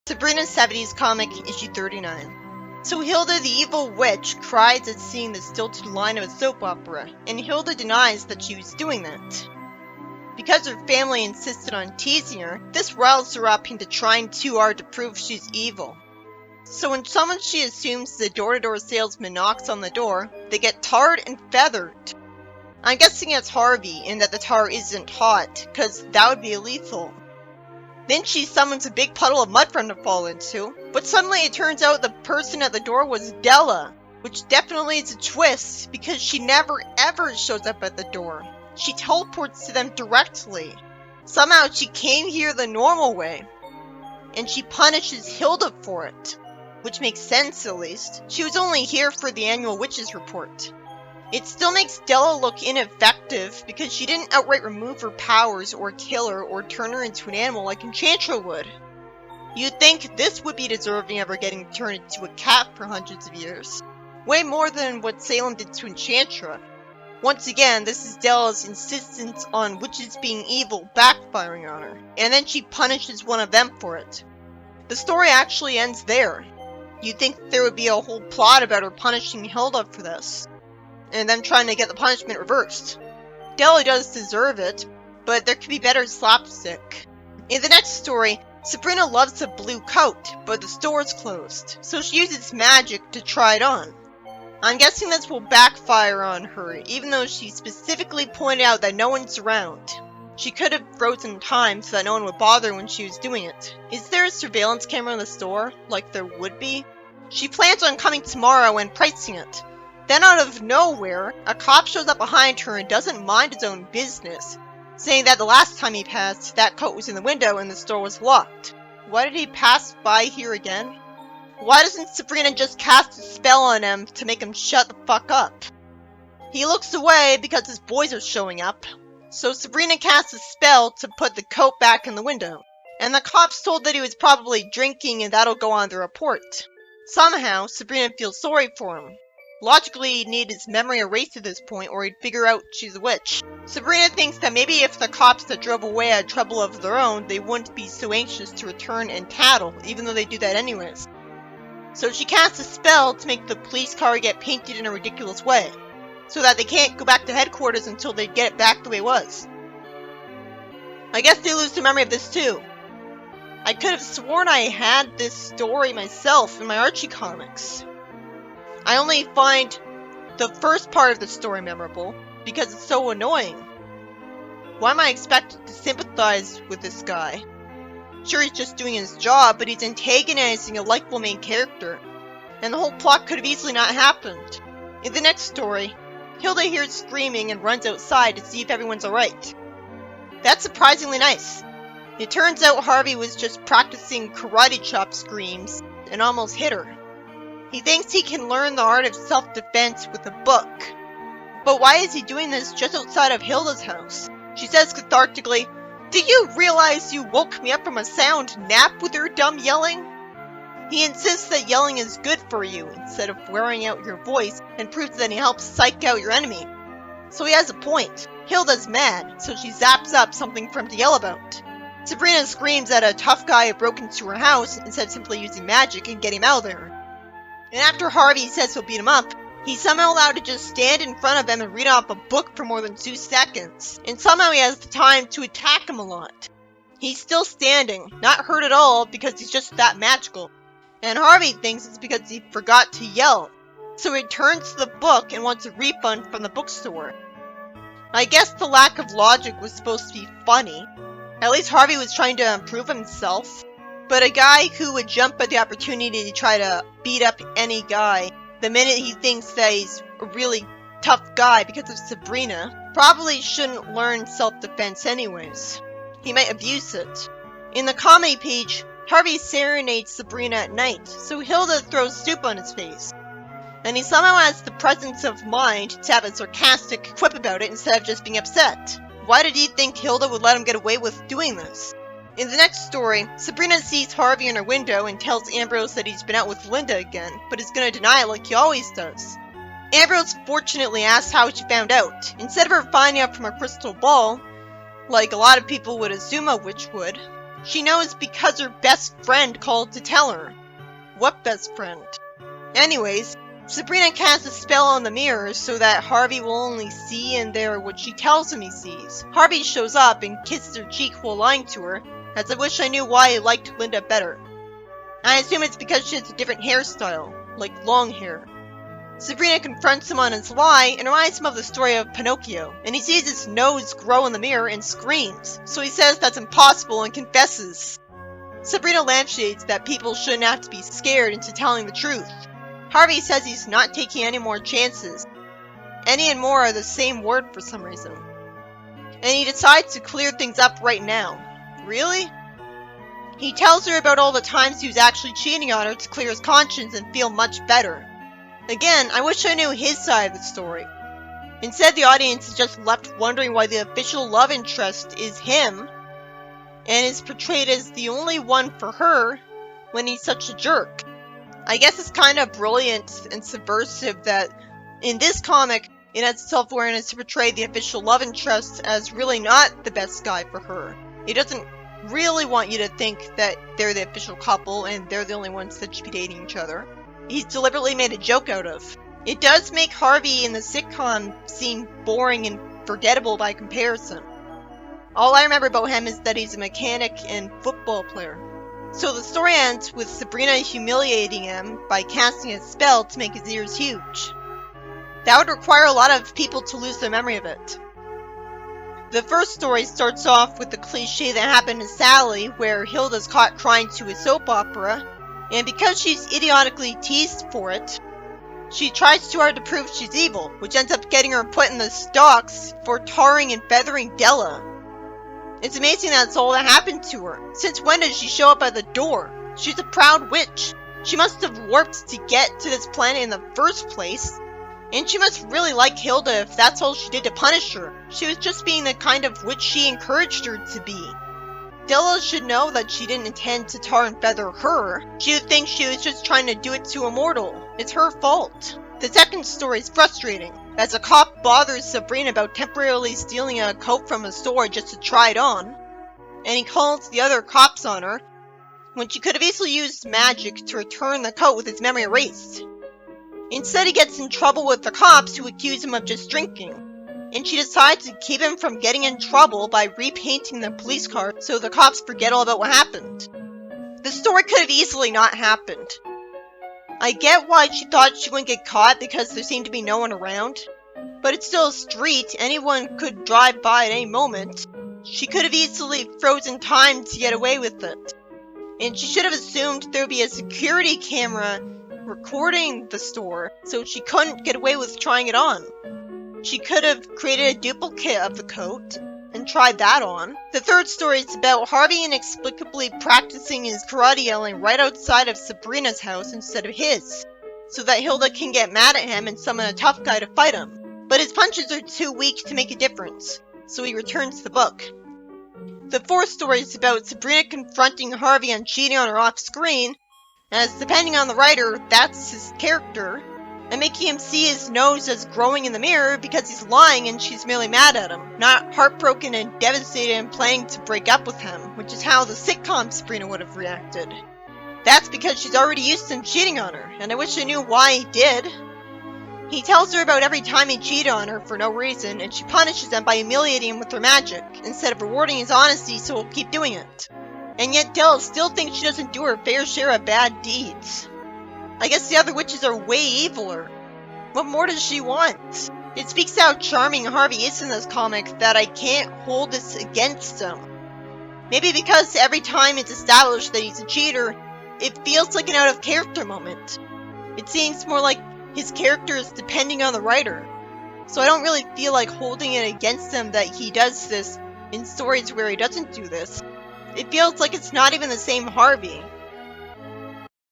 Sabrina 70s comic issue 39. So Hilda the evil witch cries at seeing the stilted line of a soap opera, and Hilda denies that she was doing that. Because her family insisted on teasing her, this riles her up into trying too hard to prove she's evil. So when someone she assumes is a door-to-door salesman knocks on the door, they get tarred and feathered. I'm guessing it's Harvey, and that the tar isn't hot, cause that would be lethal. Then she summons a big puddle of mud for him to fall into, but suddenly it turns out the person at the door was Della, which definitely is a twist, because she never ever shows up at the door. She teleports to them directly. Somehow she came here the normal way, and she punishes Hilda for it, which makes sense at least. She was only here for the annual witches report. It still makes Della look ineffective because she didn't outright remove her powers or kill her or turn her into an animal like Enchantra would. You'd think this would be deserving of her getting turned into a cat for hundreds of years. Way more than what Salem did to Enchantra. Once again, this is Della's insistence on witches being evil backfiring on her, and then she punishes one of them for it. The story actually ends there. You'd think there would be a whole plot about her punishing Hilda for this, and them trying to get the punishment reversed. Della does deserve it, but there could be better slapstick. In the next story, Sabrina loves a blue coat, but the store's closed, so she uses magic to try it on. I'm guessing this will backfire on her, even though she specifically pointed out that no one's around. She could have frozen time so that no one would bother when she was doing it. Is there a surveillance camera in the store, like there would be? She plans on coming tomorrow and pricing it. Then out of nowhere, a cop shows up behind her and doesn't mind his own business, saying that the last time he passed, that coat was in the window and the store was locked. Why did he pass by here again? Why doesn't Sabrina just cast a spell on him to make him shut the fuck up? He looks away because his boys are showing up, so Sabrina casts a spell to put the coat back in the window, and the cops told that he was probably drinking and that'll go on the report. Somehow, Sabrina feels sorry for him. Logically, he'd need his memory erased at this point, or he'd figure out she's a witch. Sabrina thinks that maybe if the cops that drove away had trouble of their own, they wouldn't be so anxious to return and tattle, even though they do that anyways. So she casts a spell to make the police car get painted in a ridiculous way, so that they can't go back to headquarters until they get it back the way it was. I guess they lose their memory of this too. I could have sworn I had this story myself in my Archie comics. I only find the first part of the story memorable because it's so annoying. Why am I expected to sympathize with this guy? Sure, he's just doing his job, but he's antagonizing a likable main character, and the whole plot could have easily not happened. In the next story, Hilda hears screaming and runs outside to see if everyone's alright. That's surprisingly nice. It turns out Harvey was just practicing karate chop screams and almost hit her. He thinks he can learn the art of self-defense with a book. But why is he doing this just outside of Hilda's house? She says cathartically, "Do you realize you woke me up from a sound nap with your dumb yelling?" He insists that yelling is good for you instead of wearing out your voice, and proves that he helps psych out your enemy. So he has a point. Hilda's mad, so she zaps up something for him to yell about. Sabrina screams that a tough guy had broken into her house instead of simply using magic and getting him out of there. And after Harvey says he'll beat him up, he's somehow allowed to just stand in front of him and read off a book for more than 2 seconds. And somehow he has the time to attack him a lot. He's still standing, not hurt at all because he's just that magical. And Harvey thinks it's because he forgot to yell. So he turns to the book and wants a refund from the bookstore. I guess the lack of logic was supposed to be funny. At least Harvey was trying to improve himself. But a guy who would jump at the opportunity to try to beat up any guy the minute he thinks that he's a really tough guy because of Sabrina probably shouldn't learn self-defense anyways. He might abuse it. In the comedy page, Harvey serenades Sabrina at night, so Hilda throws soup on his face. And he somehow has the presence of mind to have a sarcastic quip about it instead of just being upset. Why did he think Hilda would let him get away with doing this? In the next story, Sabrina sees Harvey in her window and tells Ambrose that he's been out with Linda again, but is gonna deny it like he always does. Ambrose fortunately asks how she found out, instead of her finding out from a crystal ball, like a lot of people would assume a witch would. She knows because her best friend called to tell her. What best friend? Anyways, Sabrina casts a spell on the mirror so that Harvey will only see in there what she tells him he sees. Harvey shows up and kisses her cheek while lying to her, as I wish I knew why he liked Linda better. I assume it's because she has a different hairstyle, like long hair. Sabrina confronts him on his lie and reminds him of the story of Pinocchio, and he sees his nose grow in the mirror and screams, so he says that's impossible and confesses. Sabrina lampshades that people shouldn't have to be scared into telling the truth. Harvey says he's not taking any more chances. Any and more are the same word for some reason. And he decides to clear things up right now. Really? He tells her about all the times he was actually cheating on her to clear his conscience and feel much better. Again, I wish I knew his side of the story. Instead, the audience is just left wondering why the official love interest is him, and is portrayed as the only one for her when he's such a jerk. I guess it's kind of brilliant and subversive that in this comic, it has self-awareness to portray the official love interest as really not the best guy for her. It doesn't really want you to think that they're the official couple and they're the only ones that should be dating each other. He's deliberately made a joke out of. It does make Harvey in the sitcom seem boring and forgettable by comparison. All I remember about him is that he's a mechanic and football player. So the story ends with Sabrina humiliating him by casting a spell to make his ears huge. That would require a lot of people to lose their memory of it. The first story starts off with the cliche that happened to Sally, where Hilda's caught crying to a soap opera, and because she's idiotically teased for it, she tries too hard to prove she's evil, which ends up getting her put in the stocks for tarring and feathering Della. It's amazing that's all that happened to her. Since when did she show up at the door? She's a proud witch. She must have warped to get to this planet in the first place. And she must really like Hilda if that's all she did to punish her. She was just being the kind of witch she encouraged her to be. Della should know that she didn't intend to tar and feather her. She would think she was just trying to do it to a mortal. It's her fault. The second story is frustrating, as a cop bothers Sabrina about temporarily stealing a coat from a store just to try it on, and he calls the other cops on her, when she could have easily used magic to return the coat with its memory erased. Instead, he gets in trouble with the cops who accuse him of just drinking, and she decides to keep him from getting in trouble by repainting the police car so the cops forget all about what happened. The story could have easily not happened. I get why she thought she wouldn't get caught because there seemed to be no one around, but it's still a street, anyone could drive by at any moment. She could have easily frozen time to get away with it, and she should have assumed there would be a security camera recording the store, so she couldn't get away with trying it on. She could have created a duplicate of the coat and tried that on. The third story is about Harvey inexplicably practicing his karate yelling right outside of Sabrina's house instead of his, so that Hilda can get mad at him and summon a tough guy to fight him. But his punches are too weak to make a difference, so he returns the book. The fourth story is about Sabrina confronting Harvey on cheating on her off-screen, as depending on the writer, that's his character, and making him see his nose as growing in the mirror because he's lying and she's merely mad at him, not heartbroken and devastated and planning to break up with him, which is how the sitcom Sabrina would have reacted. That's because she's already used to him cheating on her, and I wish I knew why he did. He tells her about every time he cheated on her for no reason, and she punishes him by humiliating him with her magic, instead of rewarding his honesty so he'll keep doing it. And yet Della still thinks she doesn't do her fair share of bad deeds. I guess the other witches are way eviler. What more does she want? It speaks how charming Harvey is in this comic that I can't hold this against him. Maybe because every time it's established that he's a cheater, it feels like an out-of-character moment. It seems more like his character is depending on the writer. So I don't really feel like holding it against him that he does this in stories where he doesn't do this. It feels like it's not even the same Harvey.